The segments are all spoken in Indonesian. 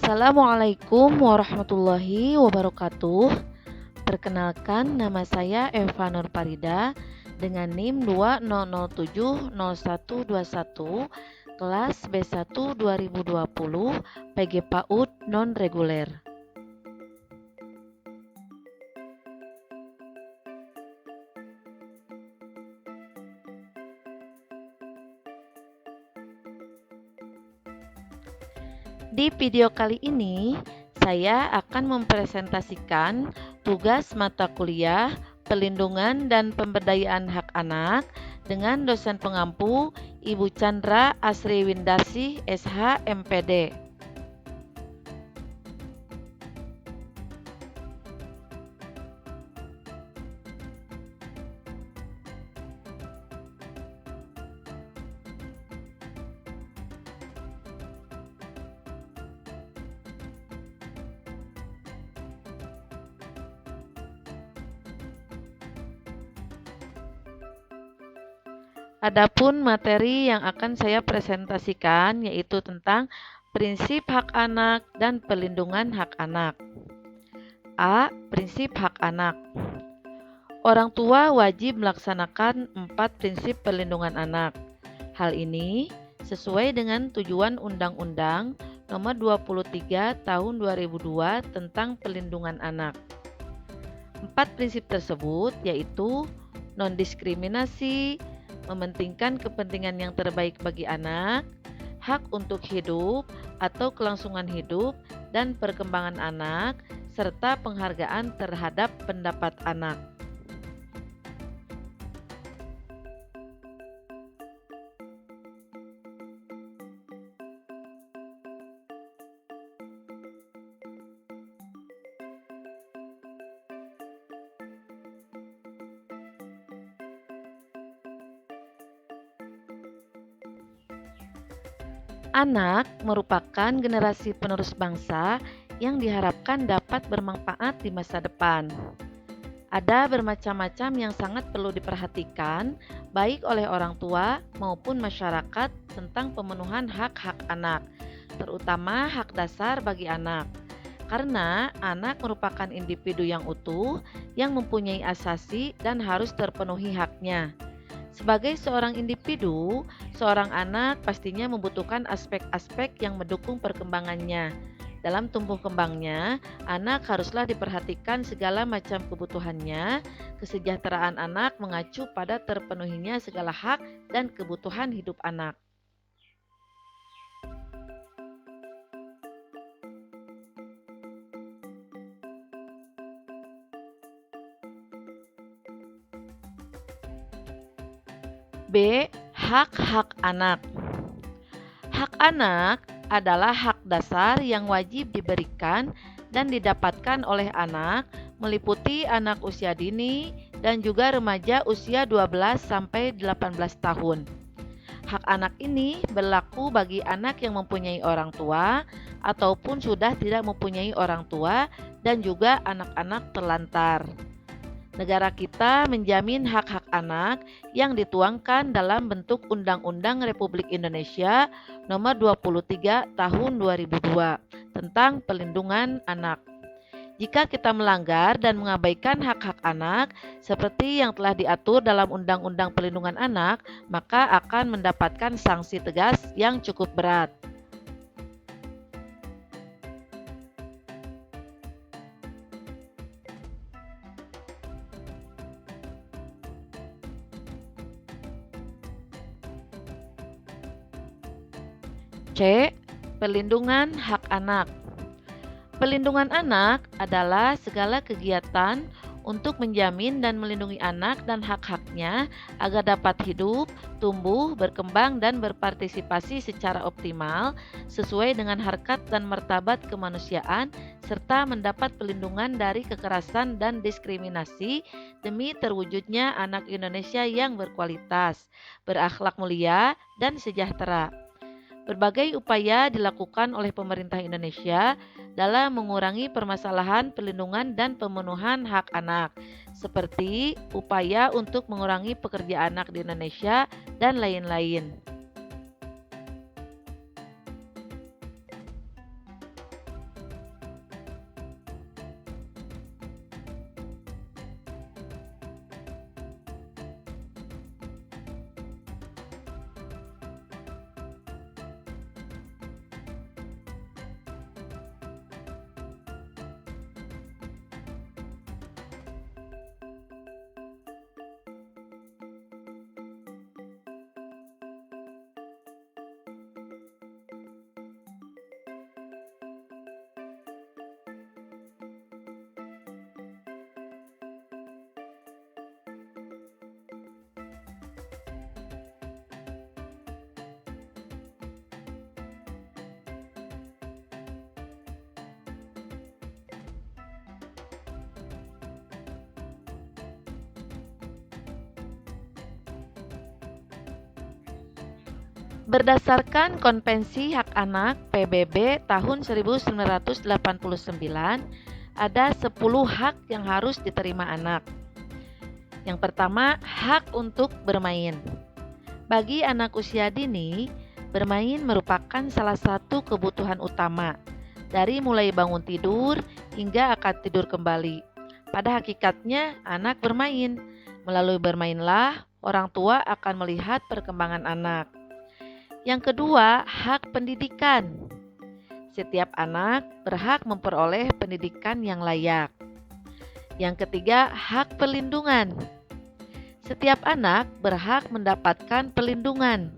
Assalamualaikum warahmatullahi wabarakatuh. Perkenalkan, nama saya Eva Nur Farida dengan NIM 200700121, kelas B1 2020, PG PAUD non-reguler. Di video kali ini, saya akan mempresentasikan tugas mata kuliah Pelindungan dan Pemberdayaan Hak Anak dengan dosen pengampu Ibu Chandra Asriwindarsih, SH, MPD. Adapun materi yang akan saya presentasikan yaitu tentang prinsip hak anak dan pelindungan hak anak. A. Prinsip hak anak. Orang tua wajib melaksanakan 4 prinsip perlindungan anak. Hal ini sesuai dengan tujuan Undang-Undang Nomor 23 Tahun 2002 tentang Pelindungan Anak. 4 prinsip tersebut yaitu non-diskriminasi, mementingkan kepentingan yang terbaik bagi anak, hak untuk hidup atau kelangsungan hidup dan perkembangan anak, serta penghargaan terhadap pendapat anak. Anak merupakan generasi penerus bangsa yang diharapkan dapat bermanfaat di masa depan. Ada bermacam-macam yang sangat perlu diperhatikan, baik oleh orang tua maupun masyarakat tentang pemenuhan hak-hak anak, terutama hak dasar bagi anak. Karena anak merupakan individu yang utuh, yang mempunyai asasi dan harus terpenuhi haknya. Sebagai seorang individu, seorang anak pastinya membutuhkan aspek-aspek yang mendukung perkembangannya. Dalam tumbuh kembangnya, anak haruslah diperhatikan segala macam kebutuhannya. Kesejahteraan anak mengacu pada terpenuhinya segala hak dan kebutuhan hidup anak. B. Hak-hak anak. Hak anak adalah hak dasar yang wajib diberikan dan didapatkan oleh anak, meliputi anak usia dini dan juga remaja usia 12 sampai 18 tahun. Hak anak ini berlaku bagi anak yang mempunyai orang tua ataupun sudah tidak mempunyai orang tua dan juga anak-anak terlantar. Negara kita menjamin hak-hak anak yang dituangkan dalam bentuk Undang-Undang Republik Indonesia Nomor 23 Tahun 2002 tentang Pelindungan Anak. Jika kita melanggar dan mengabaikan hak-hak anak seperti yang telah diatur dalam Undang-Undang Pelindungan Anak, maka akan mendapatkan sanksi tegas yang cukup berat. C. Pelindungan hak anak. Pelindungan anak adalah segala kegiatan untuk menjamin dan melindungi anak dan hak-haknya agar dapat hidup, tumbuh, berkembang, dan berpartisipasi secara optimal sesuai dengan harkat dan martabat kemanusiaan serta mendapat pelindungan dari kekerasan dan diskriminasi demi terwujudnya anak Indonesia yang berkualitas, berakhlak mulia, dan sejahtera. Berbagai upaya dilakukan oleh pemerintah Indonesia dalam mengurangi permasalahan pelindungan dan pemenuhan hak anak, seperti upaya untuk mengurangi pekerja anak di Indonesia dan lain-lain. Berdasarkan Konvensi Hak Anak PBB tahun 1989, ada 10 hak yang harus diterima anak. Yang pertama, hak untuk bermain. Bagi anak usia dini, bermain merupakan salah satu kebutuhan utama, dari mulai bangun tidur hingga akan tidur kembali. Pada hakikatnya, anak bermain. Melalui bermainlah, orang tua akan melihat perkembangan anak. Yang kedua, hak pendidikan. Setiap anak berhak memperoleh pendidikan yang layak. Yang ketiga, hak perlindungan. Setiap anak berhak mendapatkan perlindungan.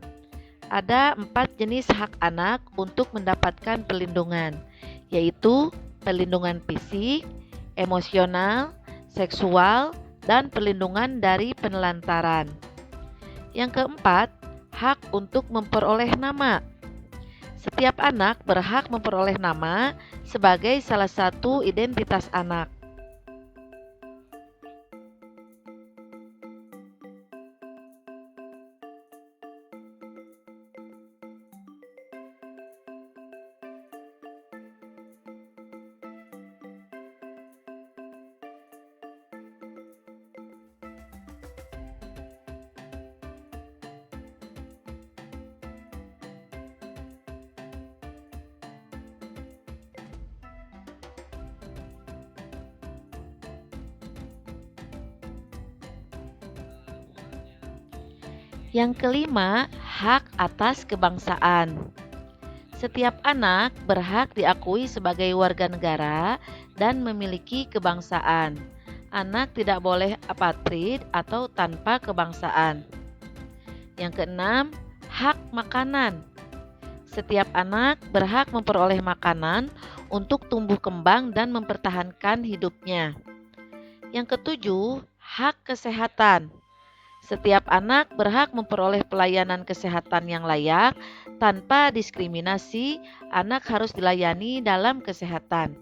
Ada 4 jenis hak anak untuk mendapatkan perlindungan, yaitu perlindungan fisik, emosional, seksual, dan perlindungan dari penelantaran. Yang keempat, hak untuk memperoleh nama. Setiap anak berhak memperoleh nama sebagai salah satu identitas anak. Yang kelima, hak atas kebangsaan. Setiap anak berhak diakui sebagai warga negara dan memiliki kebangsaan. Anak tidak boleh apatrid atau tanpa kebangsaan. Yang keenam, hak makanan. Setiap anak berhak memperoleh makanan untuk tumbuh kembang dan mempertahankan hidupnya. Yang ketujuh, hak kesehatan. Setiap anak berhak memperoleh pelayanan kesehatan yang layak tanpa diskriminasi. Anak harus dilayani dalam kesehatan.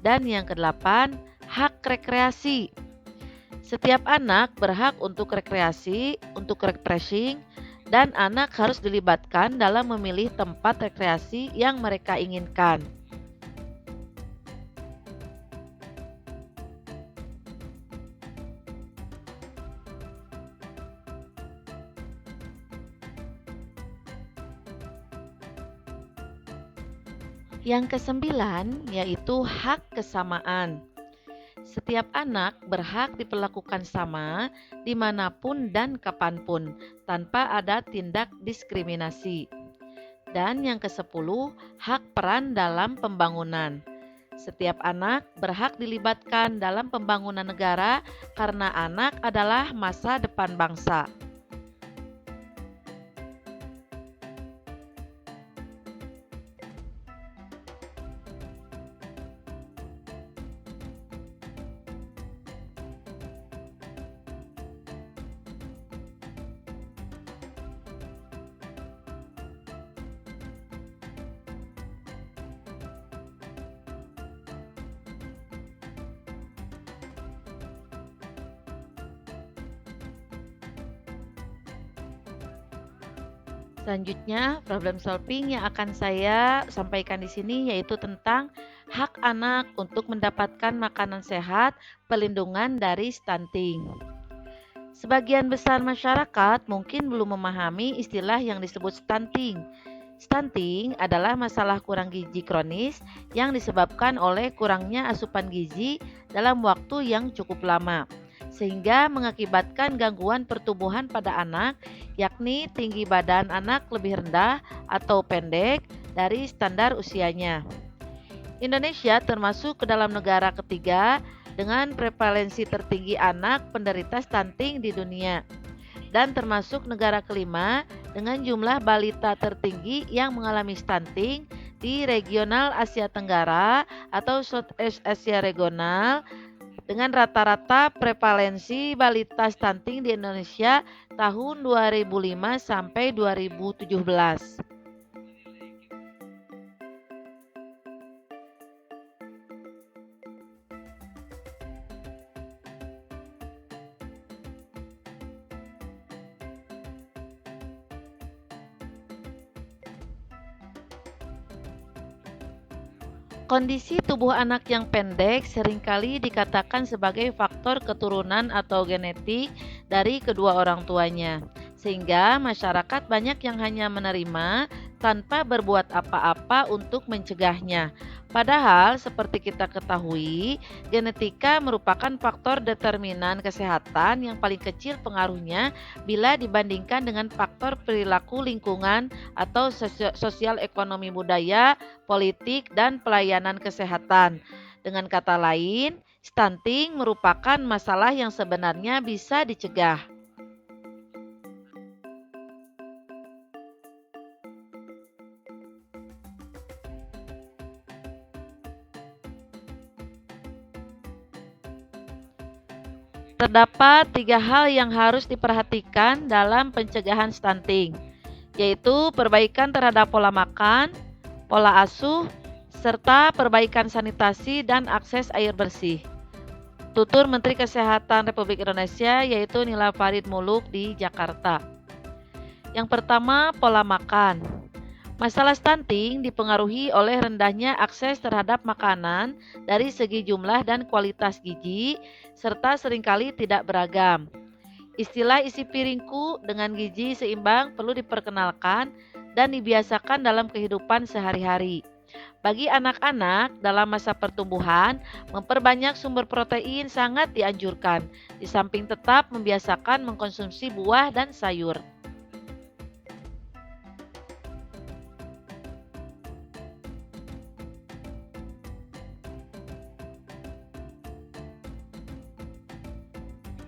Dan yang kedelapan, hak rekreasi. Setiap anak berhak untuk rekreasi, untuk refreshing, dan anak harus dilibatkan dalam memilih tempat rekreasi yang mereka inginkan. Yang kesembilan yaitu hak kesamaan. Setiap anak berhak diperlakukan sama dimanapun dan kapanpun tanpa ada tindak diskriminasi. Dan yang kesepuluh, hak peran dalam pembangunan. Setiap anak berhak dilibatkan dalam pembangunan negara karena anak adalah masa depan bangsa. Selanjutnya, problem solving yang akan saya sampaikan di sini yaitu tentang hak anak untuk mendapatkan makanan sehat, perlindungan dari stunting. Sebagian besar masyarakat mungkin belum memahami istilah yang disebut stunting. Stunting adalah masalah kurang gizi kronis yang disebabkan oleh kurangnya asupan gizi dalam waktu yang cukup lama, sehingga mengakibatkan gangguan pertumbuhan pada anak, yakni tinggi badan anak lebih rendah atau pendek dari standar usianya. Indonesia termasuk ke dalam negara ketiga dengan prevalensi tertinggi anak penderita stunting di dunia, dan termasuk negara kelima dengan jumlah balita tertinggi yang mengalami stunting di regional Asia Tenggara atau Southeast Asia Regional, dengan rata-rata prevalensi balita stunting di Indonesia tahun 2005 sampai 2017. Kondisi tubuh anak yang pendek seringkali dikatakan sebagai faktor keturunan atau genetik dari kedua orang tuanya, sehingga masyarakat banyak yang hanya menerima tanpa berbuat apa-apa untuk mencegahnya. Padahal, seperti kita ketahui, genetika merupakan faktor determinan kesehatan yang paling kecil pengaruhnya bila dibandingkan dengan faktor perilaku lingkungan atau sosial ekonomi budaya, politik, dan pelayanan kesehatan. Dengan kata lain, stunting merupakan masalah yang sebenarnya bisa dicegah. Terdapat 3 hal yang harus diperhatikan dalam pencegahan stunting, yaitu perbaikan terhadap pola makan, pola asuh, serta perbaikan sanitasi dan akses air bersih. Tutur Menteri Kesehatan Republik Indonesia yaitu Nila Farid Muluk di Jakarta. Yang pertama, pola makan. Masalah stunting dipengaruhi oleh rendahnya akses terhadap makanan dari segi jumlah dan kualitas gizi, serta seringkali tidak beragam. Istilah isi piringku dengan gizi seimbang perlu diperkenalkan dan dibiasakan dalam kehidupan sehari-hari. Bagi anak-anak dalam masa pertumbuhan, memperbanyak sumber protein sangat dianjurkan, di samping tetap membiasakan mengkonsumsi buah dan sayur.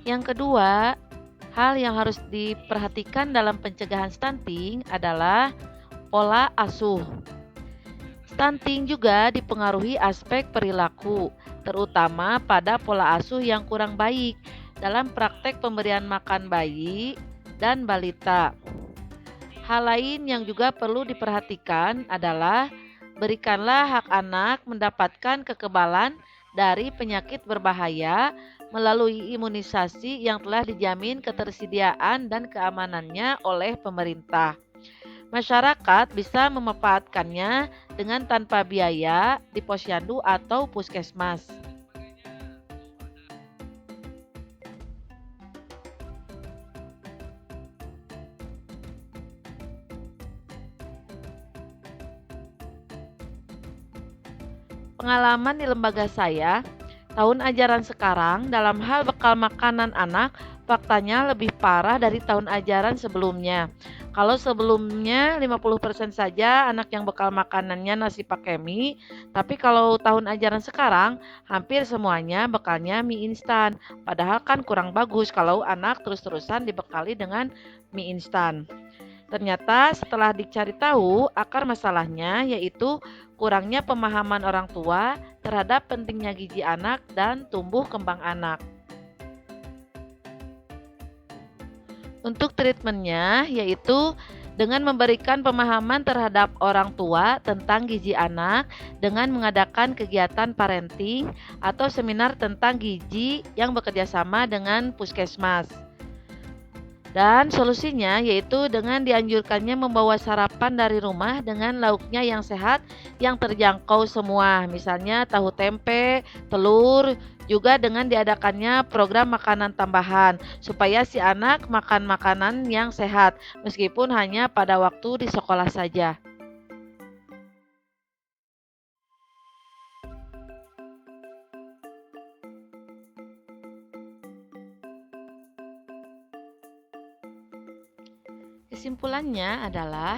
Yang kedua, hal yang harus diperhatikan dalam pencegahan stunting adalah pola asuh. Stunting juga dipengaruhi aspek perilaku, terutama pada pola asuh yang kurang baik dalam praktek pemberian makan bayi dan balita. Hal lain yang juga perlu diperhatikan adalah berikanlah hak anak mendapatkan kekebalan dari penyakit berbahaya melalui imunisasi yang telah dijamin ketersediaan dan keamanannya oleh pemerintah. Masyarakat bisa memanfaatkannya dengan tanpa biaya di posyandu atau puskesmas. Pengalaman di lembaga saya, tahun ajaran sekarang dalam hal bekal makanan anak faktanya lebih parah dari tahun ajaran sebelumnya. Kalau sebelumnya 50% saja anak yang bekal makanannya nasi pakai mie, tapi kalau tahun ajaran sekarang hampir semuanya bekalnya mie instan. Padahal kan kurang bagus kalau anak terus-terusan dibekali dengan mie instan. Ternyata setelah dicari tahu, akar masalahnya yaitu kurangnya pemahaman orang tua terhadap pentingnya gizi anak dan tumbuh kembang anak. Untuk treatmentnya yaitu dengan memberikan pemahaman terhadap orang tua tentang gizi anak dengan mengadakan kegiatan parenting atau seminar tentang gizi yang bekerjasama dengan puskesmas. Dan solusinya yaitu dengan dianjurkannya membawa sarapan dari rumah dengan lauknya yang sehat yang terjangkau semua, misalnya tahu tempe, telur, juga dengan diadakannya program makanan tambahan supaya si anak makan makanan yang sehat meskipun hanya pada waktu di sekolah saja. Kesimpulannya adalah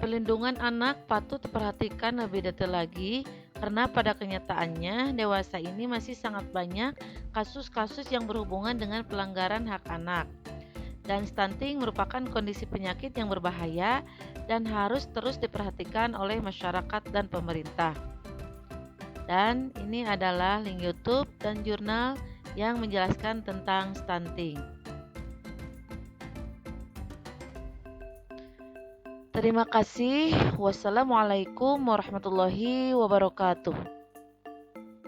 perlindungan anak patut diperhatikan lebih detail lagi karena pada kenyataannya dewasa ini masih sangat banyak kasus-kasus yang berhubungan dengan pelanggaran hak anak. Dan stunting merupakan kondisi penyakit yang berbahaya dan harus terus diperhatikan oleh masyarakat dan pemerintah. Dan ini adalah link YouTube dan jurnal yang menjelaskan tentang stunting. Terima kasih. Wassalamualaikum warahmatullahi wabarakatuh.